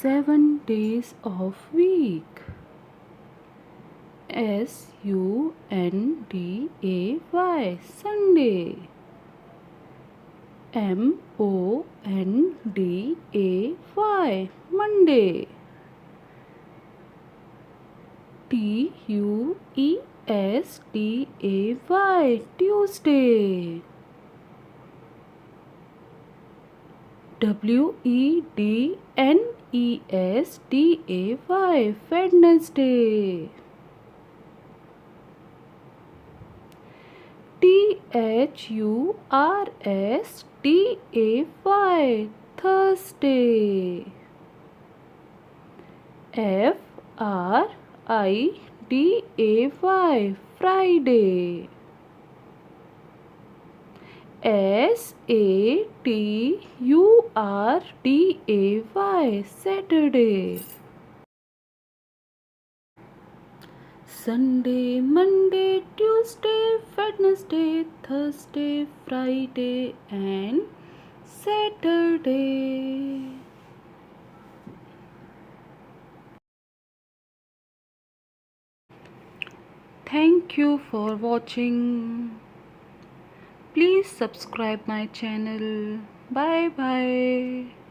7 days of week. Sunday, Sunday. Monday, Monday. Tuesday, Tuesday. Wednesday, Wednesday. Thursday, Thursday. Friday, Friday. Saturday, Saturday. Sunday, Monday, Tuesday, Wednesday, Thursday, Friday and Saturday. Thank you for watching. Please subscribe my channel. Bye bye.